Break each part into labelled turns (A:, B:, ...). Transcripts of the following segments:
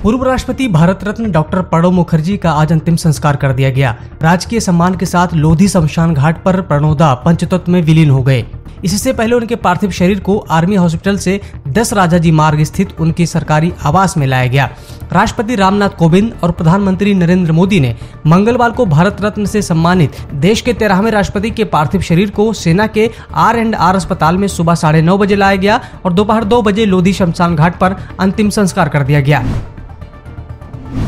A: पूर्व राष्ट्रपति भारत रत्न डॉक्टर प्रणब मुखर्जी का आज अंतिम संस्कार कर दिया गया। राजकीय सम्मान के साथ लोधी शमशान घाट पर प्रणोदा पंचतत्व में विलीन हो गए। इससे पहले उनके पार्थिव शरीर को आर्मी हॉस्पिटल से 10 राजाजी मार्ग स्थित उनकी सरकारी आवास में लाया गया। राष्ट्रपति रामनाथ कोविंद और प्रधानमंत्री नरेंद्र मोदी ने मंगलवार को भारत रत्न से सम्मानित देश के 13वें राष्ट्रपति के पार्थिव शरीर को सेना के R&R अस्पताल में सुबह 9:30 बजे लाया गया और दोपहर 2 बजे लोधी शमशान घाट पर अंतिम संस्कार कर दिया गया।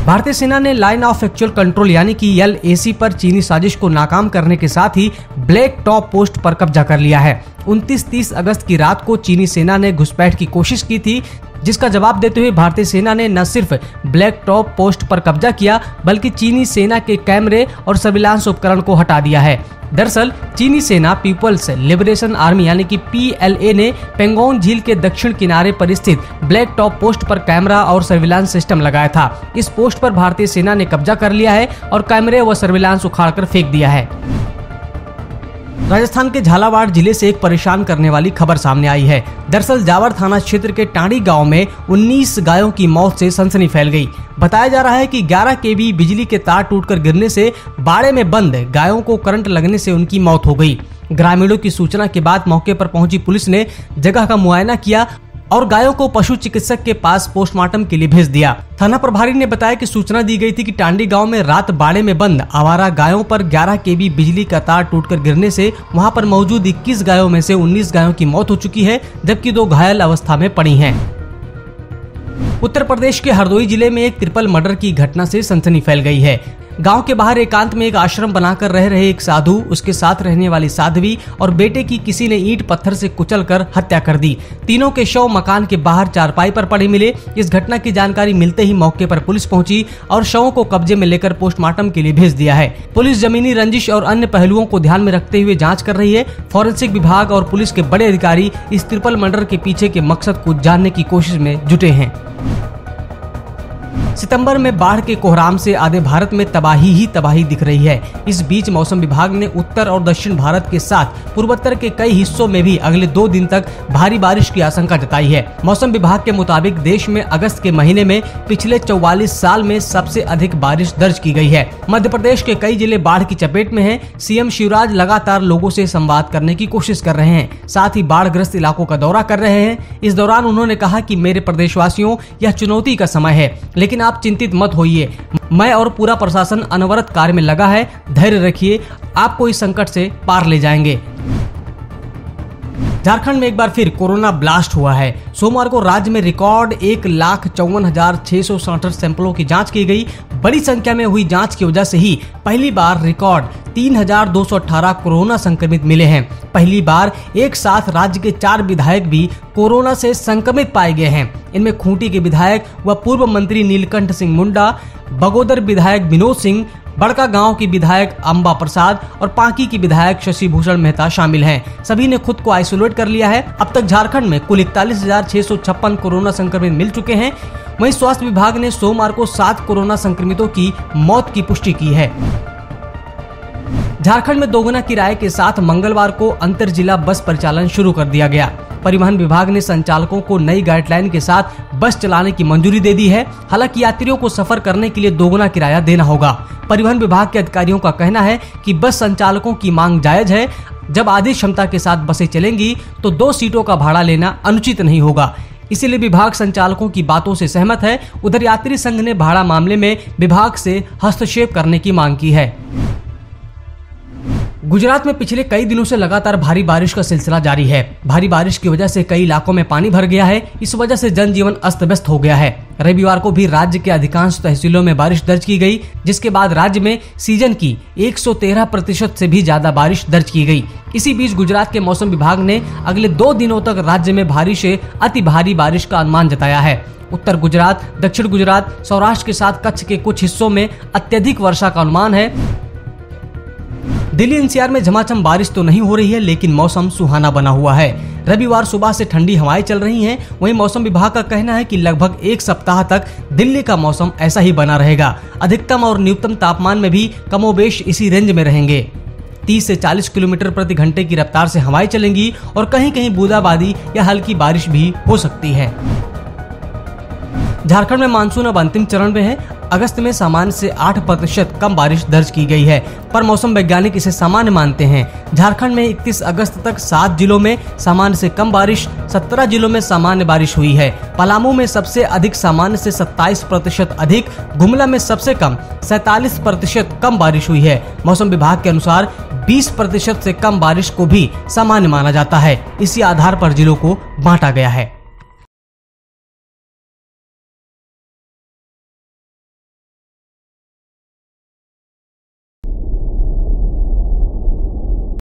A: भारतीय सेना ने लाइन ऑफ एक्चुअल कंट्रोल यानी कि LAC पर चीनी साजिश को नाकाम करने के साथ ही ब्लैक टॉप पोस्ट पर कब्जा कर लिया है। 29-30 अगस्त की रात को चीनी सेना ने घुसपैठ की कोशिश की थी, जिसका जवाब देते हुए भारतीय सेना ने न सिर्फ ब्लैक टॉप पोस्ट पर कब्जा किया बल्कि चीनी सेना के कैमरे और सर्विलांस उपकरण को हटा दिया है। दरअसल चीनी सेना पीपल्स लिबरेशन आर्मी यानी कि PLA ने पेंगोंग झील के दक्षिण किनारे पर स्थित ब्लैक टॉप पोस्ट पर कैमरा और सर्विलांस सिस्टम लगाया था। इस पोस्ट पर भारतीय सेना ने कब्जा कर लिया है और कैमरे व सर्विलांस उखाड़कर फेंक दिया है। राजस्थान के झालावाड़ जिले से एक परेशान करने वाली खबर सामने आई है। दरअसल जावर थाना क्षेत्र के टांडी गांव में 19 गायों की मौत से सनसनी फैल गई। बताया जा रहा है कि 11 kV बिजली के तार टूटकर गिरने से बाड़े में बंद गायों को करंट लगने से उनकी मौत हो गई। ग्रामीणों की सूचना के बाद मौके पर पहुंची पुलिस ने जगह का मुआयना किया और गायों को पशु चिकित्सक के पास पोस्टमार्टम के लिए भेज दिया। थाना प्रभारी ने बताया कि सूचना दी गई थी कि टांडी गांव में रात बाड़े में बंद आवारा गायों पर 11 kV बिजली का तार टूटकर गिरने से वहां पर मौजूद 21 गायों में से 19 गायों की मौत हो चुकी है, जबकि 2 घायल अवस्था में पड़ी हैं। उत्तर प्रदेश के हरदोई जिले में एक ट्रिपल मर्डर की घटना से सनसनी फैल गई है। गांव के बाहर एकांत में एक आश्रम बनाकर रह रहे एक साधु, उसके साथ रहने वाली साध्वी और बेटे की किसी ने ईंट पत्थर से कुचलकर हत्या कर दी। तीनों के शव मकान के बाहर चारपाई पर पड़े मिले। इस घटना की जानकारी मिलते ही मौके पर पुलिस पहुंची और शवों को कब्जे में लेकर पोस्टमार्टम के लिए भेज दिया है। पुलिस जमीनी रंजिश और अन्य पहलुओं को ध्यान में रखते हुए जाँच कर रही है। फॉरेंसिक विभाग और पुलिस के बड़े अधिकारी इस ट्रिपल मर्डर के पीछे के मकसद को जानने की कोशिश में जुटे हैं। सितंबर में बाढ़ के कोहराम से आधे भारत में तबाही ही तबाही दिख रही है। इस बीच मौसम विभाग ने उत्तर और दक्षिण भारत के साथ पूर्वोत्तर के कई हिस्सों में भी अगले 2 दिन तक भारी बारिश की आशंका जताई है। मौसम विभाग के मुताबिक देश में अगस्त के महीने में पिछले 44 साल में सबसे अधिक बारिश दर्ज की गई है। मध्य प्रदेश के कई जिले बाढ़ की चपेट में हैं। CM शिवराज लगातार लोगों से संवाद करने की कोशिश कर रहे हैं, साथ ही बाढ़ग्रस्त इलाकों का दौरा कर रहे हैं। इस दौरान उन्होंने कहा कि मेरे प्रदेशवासियों, यह चुनौती का समय है, लेकिन आप चिंतित मत होइए। मैं और पूरा प्रशासन अनवरत कार्य में लगा है। धैर्य रखिए, आपको इस संकट से पार ले जाएंगे। झारखंड में एक बार फिर कोरोना ब्लास्ट हुआ है। सोमवार को राज्य में रिकॉर्ड 1,54,667 सैंपलों की जांच की गई। बड़ी संख्या में हुई जांच की वजह से ही पहली बार रिकॉर्ड 3,218 कोरोना संक्रमित मिले हैं। पहली बार एक साथ राज्य के 4 विधायक भी कोरोना से संक्रमित पाए गए हैं। इनमें खूंटी के विधायक व पूर्व मंत्री नीलकंठ सिंह मुंडा, बगोदर विधायक विनोद सिंह, बड़का गांव की विधायक अंबा प्रसाद और पांकी की विधायक शशि भूषण मेहता शामिल हैं। सभी ने खुद को आइसोलेट कर लिया है। अब तक झारखंड में कुल 41,656 कोरोना संक्रमित मिल चुके हैं। वहीं स्वास्थ्य विभाग ने सोमवार को 7 कोरोना संक्रमितों की मौत की पुष्टि की है। झारखंड में दोगुना किराए के साथ मंगलवार को अंतर जिला बस परिचालन शुरू कर दिया गया। परिवहन विभाग ने संचालकों को नई गाइडलाइन के साथ बस चलाने की मंजूरी दे दी है। हालांकि यात्रियों को सफर करने के लिए दोगुना किराया देना होगा। परिवहन विभाग के अधिकारियों का कहना है कि बस संचालकों की मांग जायज है। जब आधी क्षमता के साथ बसें चलेंगी तो 2 सीटों का भाड़ा लेना अनुचित नहीं होगा। इसीलिए विभाग संचालकों की बातों से सहमत है। उधर यात्री संघ ने भाड़ा मामले में विभाग से हस्तक्षेप करने की मांग की है। गुजरात में पिछले कई दिनों से लगातार भारी बारिश का सिलसिला जारी है। भारी बारिश की वजह से कई इलाकों में पानी भर गया है। इस वजह से जनजीवन अस्त व्यस्त हो गया है। रविवार को भी राज्य के अधिकांश तहसीलों में बारिश दर्ज की गई, जिसके बाद राज्य में सीजन की 113% से भी ज्यादा बारिश दर्ज की गई। इसी बीच गुजरात के मौसम विभाग ने अगले 2 दिनों तक राज्य में भारी से अति भारी बारिश का अनुमान जताया है। उत्तर गुजरात, दक्षिण गुजरात, सौराष्ट्र के साथ कच्छ के कुछ हिस्सों में अत्यधिक वर्षा का अनुमान है। दिल्ली NCR में झमाझम बारिश तो नहीं हो रही है, लेकिन मौसम सुहाना बना हुआ है। रविवार सुबह से ठंडी हवाएं चल रही हैं। वहीं मौसम विभाग का कहना है कि लगभग 1 सप्ताह तक दिल्ली का मौसम ऐसा ही बना रहेगा। अधिकतम और न्यूनतम तापमान में भी कमोबेश इसी रेंज में रहेंगे। 30 से 40 किलोमीटर प्रति घंटे की रफ्तार से हवाएं चलेंगी और कहीं कहीं बूंदाबांदी या हल्की बारिश भी हो सकती है। झारखंड में मानसून अब अंतिम चरण में है। अगस्त में सामान्य से 8% कम बारिश दर्ज की गई है, पर मौसम वैज्ञानिक इसे सामान्य मानते हैं। झारखंड में 31 अगस्त तक 7 जिलों में सामान्य से कम बारिश, 17 जिलों में सामान्य बारिश हुई है। पलामू में सबसे अधिक सामान्य से 27% अधिक, गुमला में सबसे कम 47% कम बारिश हुई है। मौसम विभाग के अनुसार 20% से कम बारिश को भी सामान्य माना जाता है। इसी आधार पर जिलों को बांटा गया है।